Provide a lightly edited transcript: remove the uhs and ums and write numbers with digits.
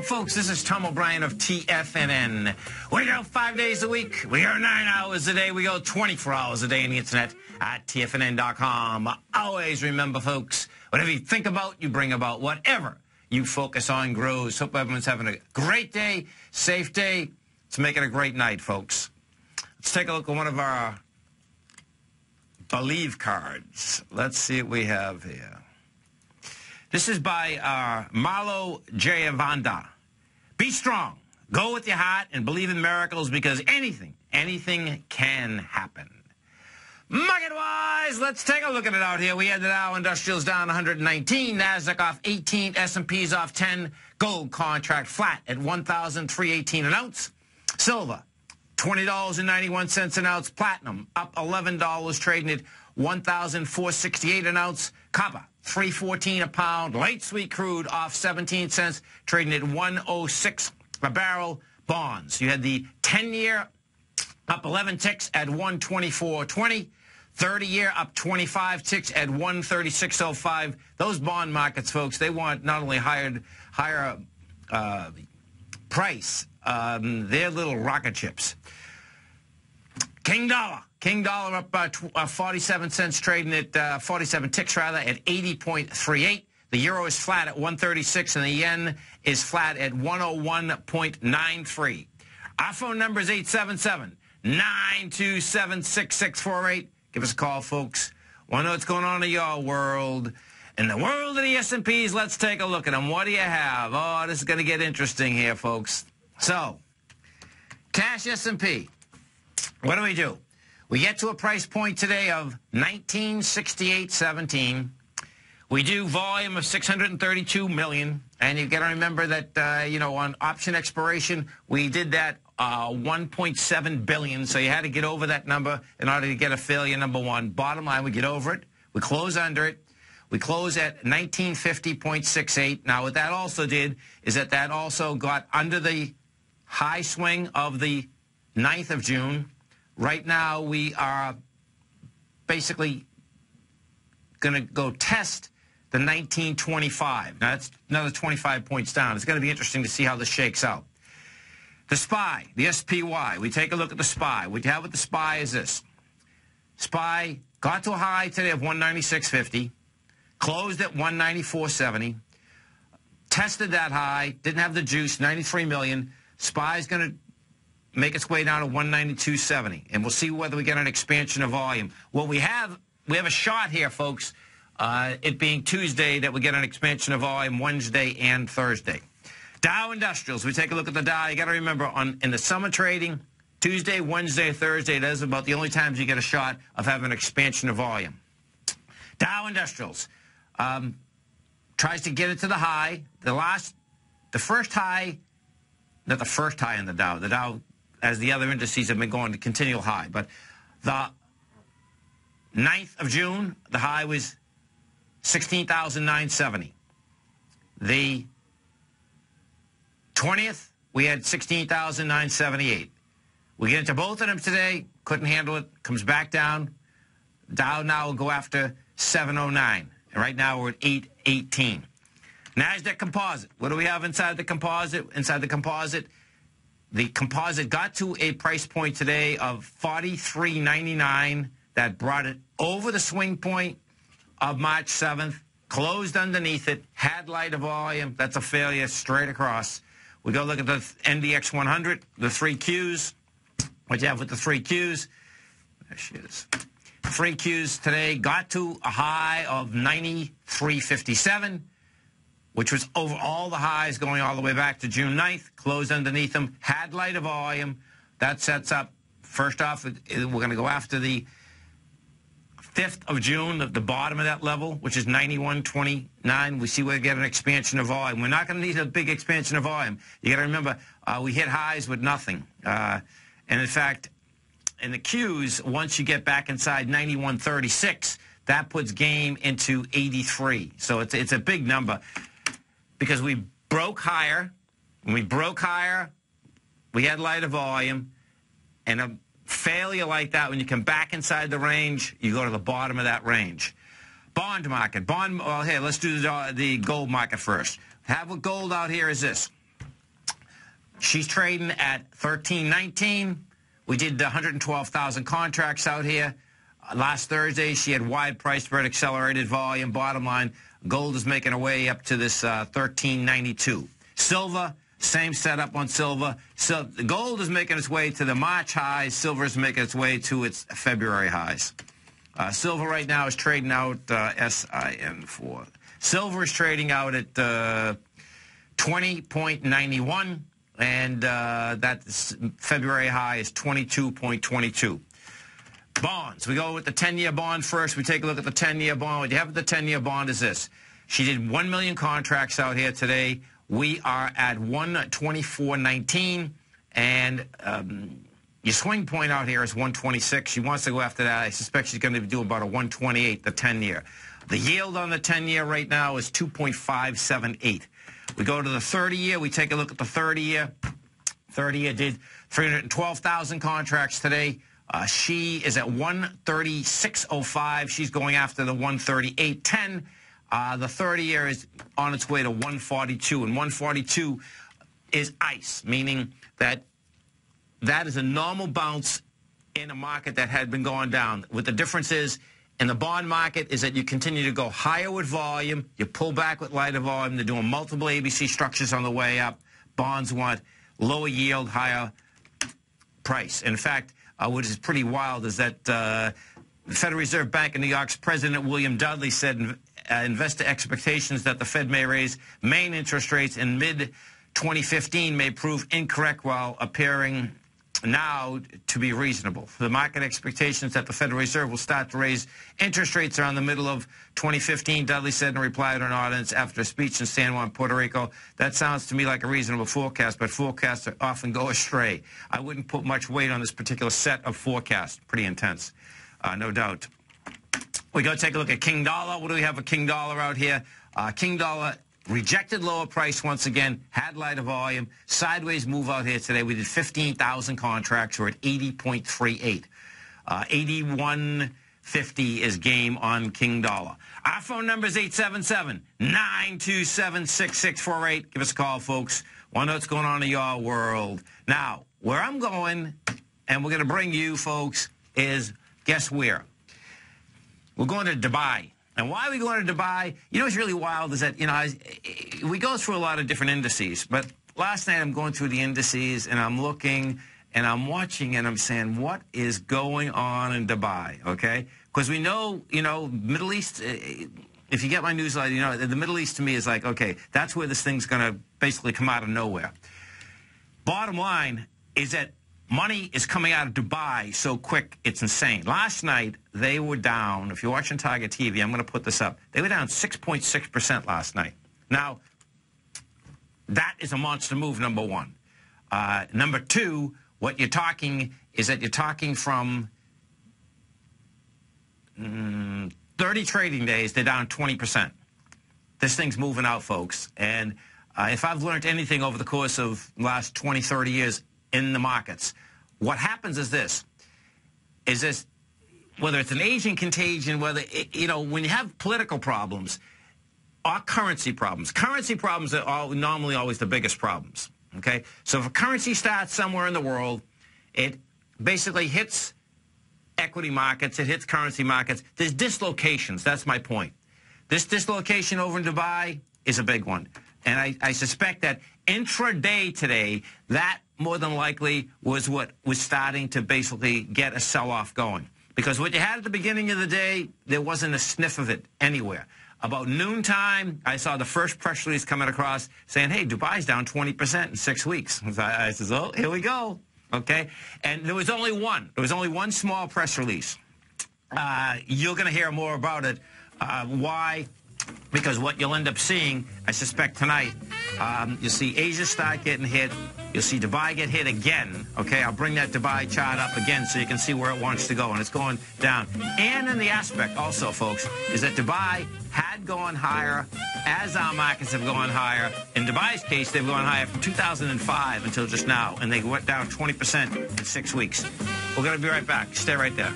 folks, this is Tom O'Brien of TFNN. We go 5 days a week. We go 9 hours a day. We go 24 hours a day on the internet at TFNN.com. Always remember, folks, whatever you think about, you bring about. Whatever you focus on grows. Hope everyone's having a great day, safe day. Let's make it a great night, folks. Let's take a look at one of our Believe cards. Let's see what we have here. This is by Marlo Jayavanda. Be strong. Go with your heart and believe in miracles because anything can happen. Market-wise, let's take a look at it out here. We had the Dow Industrials down 119, NASDAQ off 18, S&P's off 10, gold contract flat at $1,318 an ounce. Silver, $20.91 an ounce. Platinum up $11, trading at $1,468 an ounce. Copper, $3.14 a pound. Light sweet crude off 17 cents, trading at $1.06 a barrel. Bonds, you had the 10-year up 11 ticks at 124.20. 30-year up 25 ticks at 136.05. Those bond markets, folks, they want not only higher price, they're little rocket ships. King dollar up 47 cents, trading at 47 ticks rather at 80.38. The euro is flat at 136, and the yen is flat at 101.93. Our phone number is 877-927-6648. Give us a call, folks. Want to know what's going on in your world? In the world of the S&Ps, let's take a look at them. What do you have? Oh, this is going to get interesting here, folks. So, cash S&P. What do? We get to a price point today of 1968.17. We do volume of 632 million, and you got to remember that on option expiration we did that 1.7 billion. So you had to get over that number in order to get a failure number one. Bottom line, we get over it. We close under it. We close at 1950.68. Now, what that also did is that also got under the high swing of the 9th of June. Right now, we are basically going to go test the 1925. Now, that's another 25 points down. It's going to be interesting to see how this shakes out. The SPY, the SPY, we take a look at the SPY. What you have with the SPY is this. SPY got to a high today of 196.50, closed at 194.70, tested that high, didn't have the juice, 93 million. SPY is going to make its way down to 192.70, and we'll see whether we get an expansion of volume. Well, we have a shot here, folks, it being Tuesday, that we get an expansion of volume Wednesday and Thursday. Dow Industrials, we take a look at the Dow. You got to remember, in the summer trading, Tuesday, Wednesday, Thursday, those are about the only times you get a shot of having an expansion of volume. Dow Industrials tries to get it to the high. The first high, not the first high in the Dow. The Dow, as the other indices, have been going to continual high. But the 9th of June, the high was 16,970. The 20th, we had 16,978. We get into both of them today. Couldn't handle it. Comes back down. Dow now will go after 709. And right now we're at 818. NASDAQ Composite. What do we have inside the composite? Inside the composite got to a price point today of 43.99. That brought it over the swing point of March 7th. Closed underneath it. Had lighter volume. That's a failure straight across. We go look at the NDX 100, the 3 Qs. What you have with the 3 Qs? There she is. 3 Qs today got to a high of 93.57. Which was over all the highs going all the way back to June 9th, closed underneath them, had lighter volume. That sets up, first off, we're going to go after the 5th of June, the bottom of that level, which is 91.29. We see we get an expansion of volume. We're not going to need a big expansion of volume. You got to remember, we hit highs with nothing. And in fact, in the Qs, once you get back inside 91.36, that puts game into 83. So it's a big number. Because we broke higher. When we broke higher, we had lighter volume. And a failure like that, when you come back inside the range, you go to the bottom of that range. Bond market. Well, here, let's do the gold market first. Have a gold out here is this. She's trading at 13.19. We did 112,000 contracts out here. Last Thursday, she had wide price spread, accelerated volume. Bottom line, gold is making her way up to this 13.92. Silver, same setup on silver. So gold is making its way to the March highs. Silver is making its way to its February highs. Silver right now is trading out SIN4. Silver is trading out at 20.91, and that February high is 22.22. Bonds. We go with the 10-year bond first. We take a look at the 10-year bond. What you have with the 10-year bond is this. She did 1 million contracts out here today. We are at 124.19, and your swing point out here is 126. She wants to go after that. I suspect she's going to do about a 128, the 10-year. The yield on the 10-year right now is 2.578. We go to the 30-year. We take a look at the 30-year. 30-year did 312,000 contracts today. She is at 136.05. She's going after the 138.10. The 30-year is on its way to 142, and 142 is ice, meaning that is a normal bounce in a market that had been going down. What the difference is in the bond market is that you continue to go higher with volume, you pull back with lighter volume. They're doing multiple ABC structures on the way up. Bonds want lower yield, higher price. In fact, what is pretty wild is that the Federal Reserve Bank of New York's President William Dudley said investor expectations that the Fed may raise main interest rates in mid-2015 may prove incorrect while appearing now to be reasonable. The market expectations that the Federal Reserve will start to raise interest rates around the middle of 2015, Dudley said in reply to an audience after a speech in San Juan, Puerto Rico. That sounds to me like a reasonable forecast, but forecasts often go astray. I wouldn't put much weight on this particular set of forecasts. Pretty intense, no doubt. We go take a look at King Dollar. What do we have for King Dollar out here? King Dollar rejected lower price once again, had lighter volume, sideways move out here today. We did 15,000 contracts. We're at 80.38. 81.50 is game on King Dollar. Our phone number is 877-927-6648. Give us a call, folks. Want to know what's going on in your world. Now, where I'm going, and we're going to bring you, folks, is guess where? We're going to Dubai. And why are we going to Dubai? You know what's really wild is that, we go through a lot of different indices. But last night I'm going through the indices, and I'm looking, and I'm watching, and I'm saying, what is going on in Dubai, okay? Because we know, Middle East, if you get my newsletter, the Middle East to me is like, okay, that's where this thing's going to basically come out of nowhere. Bottom line is that money is coming out of Dubai so quick, it's insane. Last night, they were down. If you're watching Target TV, I'm going to put this up. They were down 6.6% last night. Now, that is a monster move, number one. Number two, what you're talking is that you're talking from 30 trading days, they're down 20%. This thing's moving out, folks. And if I've learned anything over the course of the last 20, 30 years in the markets, what happens is this, whether it's an Asian contagion, whether, when you have political problems or currency problems are normally always the biggest problems, okay? So if a currency starts somewhere in the world, it basically hits equity markets, it hits currency markets. There's dislocations, that's my point. This dislocation over in Dubai is a big one. And I suspect that intraday today, that more than likely was what was starting to basically get a sell-off going. Because what you had at the beginning of the day, there wasn't a sniff of it anywhere. About noontime, I saw the first press release coming across saying, hey, Dubai's down 20% in 6 weeks. I said, oh, here we go. Okay? And there was only one. There was only one small press release. You're going to hear more about it. Why? Because what you'll end up seeing, I suspect tonight, you'll see Asia start getting hit. You'll see Dubai get hit again. Okay, I'll bring that Dubai chart up again so you can see where it wants to go, and it's going down. And in the aspect also, folks, is that Dubai had gone higher as our markets have gone higher. In Dubai's case, they've gone higher from 2005 until just now, and they went down 20% in 6 weeks. We're going to be right back. Stay right there.